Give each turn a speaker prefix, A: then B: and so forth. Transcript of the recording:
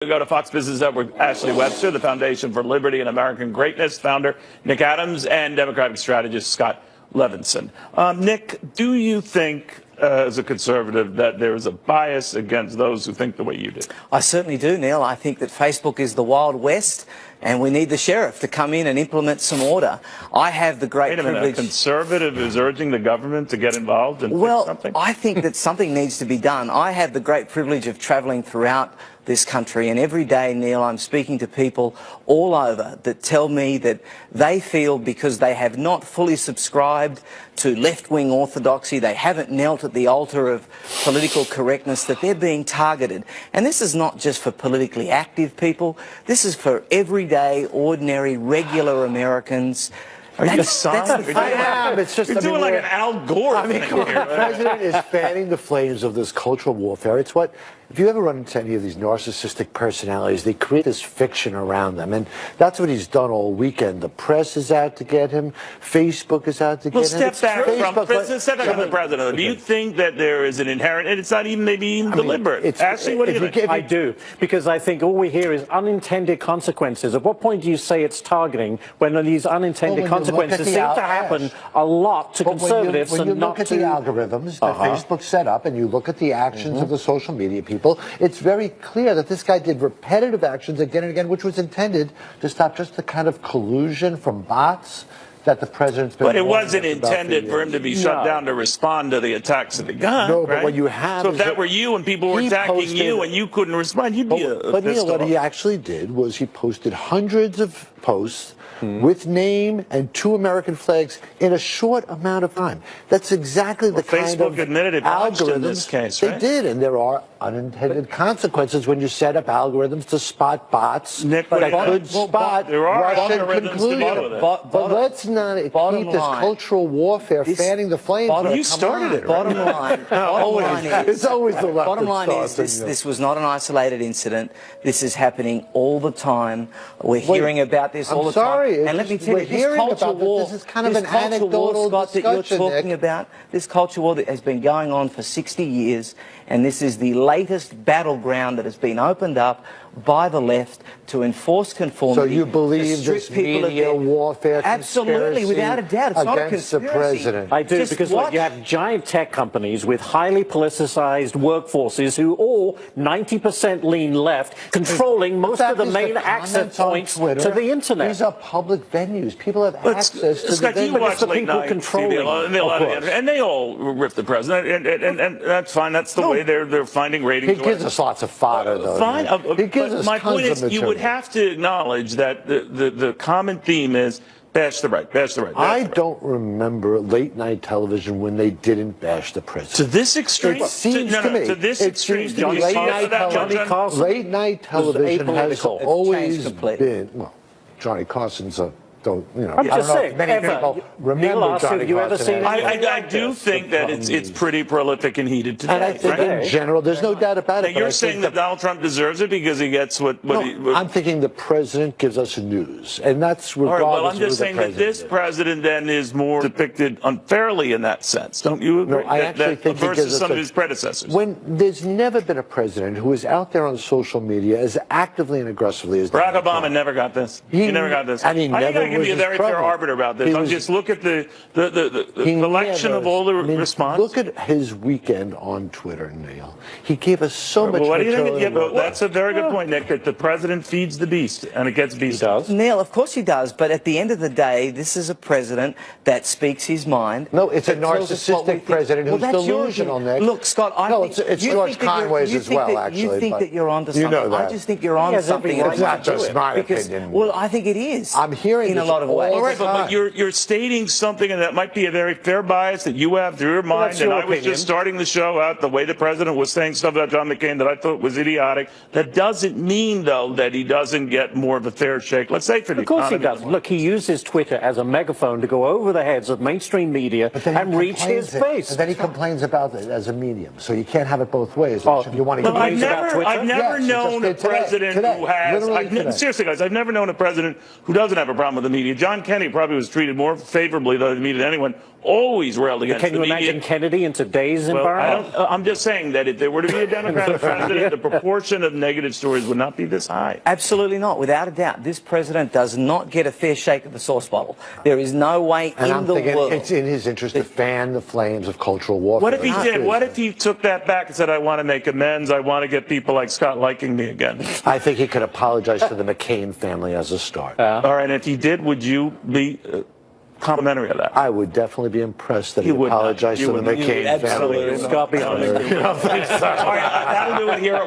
A: We go to Fox Business Network, Ashley Webster, the Foundation for Liberty and American Greatness founder, Nick Adams, and Democratic strategist Scott Levenson. Nick, do you think, as a conservative, that there is a bias against those who think the way you do?
B: I certainly do, Neil. I think that Facebook is the Wild West, and we need the sheriff to come in and implement some order. I have the great privilege...
A: Wait a minute, a conservative is urging the government to get involved and fix something?
B: Well, I think that something needs to be done. I have the great privilege of travelling throughout this country, and every day, Neil, I'm speaking to people all over that tell me that they feel because they have not fully subscribed to left-wing orthodoxy, they haven't knelt at the altar of political correctness, that they're being targeted. And this is not just for politically active people, this is for everyday, ordinary, regular Americans.
A: Are you sorry?
C: I am. It's just,
A: You're doing like an Al Gore thing here.
C: The president is fanning the flames of this cultural warfare. It's what, if you ever run into any of these narcissistic personalities, they create this fiction around them. And that's what he's done all weekend. The press is out to get him. Facebook is out to get him.
A: Step back from the president. Do you think that there is an inherent, and it's not even maybe even deliberate? Ashley, what do you think?
D: I do, because I think all we hear is unintended consequences. At what point do you say it's targeting when these unintended consequences seem to happen a lot to conservatives
C: and not to... When you look at the algorithms that Facebook set up and you look at the actions of the social media people, it's very clear that this guy did repetitive actions again and again, which was intended to stop just the kind of collusion from bots that the president's been...
A: But it wasn't intended for him to be shut down to respond to the attacks that he got.
C: No, but what you have...
A: So if that were you and people were attacking you and you couldn't respond, you'd be
C: But Neil, what he actually did was he posted hundreds of posts with name and 2 American flags in a short amount of time. That's exactly the kind of
A: Facebook admitted it algorithms in this case, right?
C: They did, and there are unintended consequences when you set up algorithms to spot bots
A: Nick,
C: that could spot Russian conclusion. But let's not keep this cultural warfare fanning the flames.
A: You started it, right?
B: Bottom line is...
C: It's always the left.
B: Bottom line is this was not an isolated incident. This is happening all the time. We're hearing about this all the time. And let me tell you, this culture war,
C: this is kind of an anecdotal
B: Scott, that you're talking about, this culture war that has been going on for 60 years, and this is the latest battleground that has been opened up by the left to enforce conformity.
C: So you believe this media warfare
B: absolutely, without a doubt. It's not a
C: against the president?
D: I do, because look, you have giant tech companies with highly politicized workforces who all 90% lean left, controlling most of the main access points to the internet.
C: These are public venues. People have access to
A: Scott,
C: the
A: you watch late night
D: controlling.
A: and they all riff the president, and that's fine. That's the way they're finding ratings.
C: He gives us lots of fodder, though.
A: Fine. But my point is, you would have to acknowledge that the common theme is bash the right, bash the right.
C: I don't remember late night television when they didn't bash the president.
A: To this extreme?
C: It seems to me.
A: To this extreme.
C: Late night television has always been, well, Johnny Carson's a...
D: I'm just saying, many people
C: remember Johnny Carson.
A: I do think that it's pretty prolific and heated today.
C: And I think in general, there's no doubt about it.
A: You're saying that Donald Trump deserves it because he gets what
C: I'm thinking the president gives us news, and that's regardless.
A: All right, well, I'm just saying that this president then is more depicted unfairly in that sense. Don't you agree?
C: No, I actually think
A: versus some of his predecessors.
C: When there's never been a president who is out there on social media as actively and aggressively as
A: Barack Obama never got this. He never got this.
C: And he never
A: give me a very fair arbiter about this. I'll just look at the collection of all the response.
C: Look at his weekend on Twitter, Neil. He gave us so much.
A: Well, what do you think? Yeah, but that's a very good point, Nick. That the president feeds the beast, and it gets beast.
B: Neil, of course he does. But at the end of the day, this is a president that speaks his mind.
C: No, it's a narcissistic president who's delusional, Nick.
B: Look, Scott,
C: it's George Conway's as well, actually.
B: You think that you're onto something.
C: You know that.
B: I just think you're onto something.
C: It's not just my opinion.
B: Well, I think it is.
C: I'm hearing
B: in a lot of ways.
A: All right, but you're stating something, and that might be a very fair bias that you have through your mind. And I was just starting the show out the way the president was saying stuff about John McCain that I thought was idiotic. That doesn't mean, though, that he doesn't get more of a fair shake. Let's say for the economy.
D: Of course he does. Look, he uses Twitter as a megaphone to go over the heads of mainstream media and reach his base.
C: And then he complains about it as a medium. So you can't have it both ways. If you want to
A: I've never known a president who has. Seriously, guys, I've never known a president who doesn't have a problem with the media. John Kennedy probably was treated more favorably by the media than anyone. Always railed against the media.
D: Can you imagine Kennedy in today's environment?
A: I'm just saying that if there were to be a Democratic president, the proportion of negative stories would not be this high.
B: Absolutely not, without a doubt. This president does not get a fair shake of the sauce bottle. There is no way in the world.
C: It's in his interest to fan the flames of cultural warfare.
A: What if he did? What if he took that back and said, I want to make amends, I want to get people like Scott liking me again?
C: I think he could apologize to the McCain family as a start.
A: All right, and if he did, would you be complimentary of that?
C: I would definitely be impressed that he apologized to the McCain family.
B: Absolutely.
D: Scott, be honest.
A: All right, that'll do it here.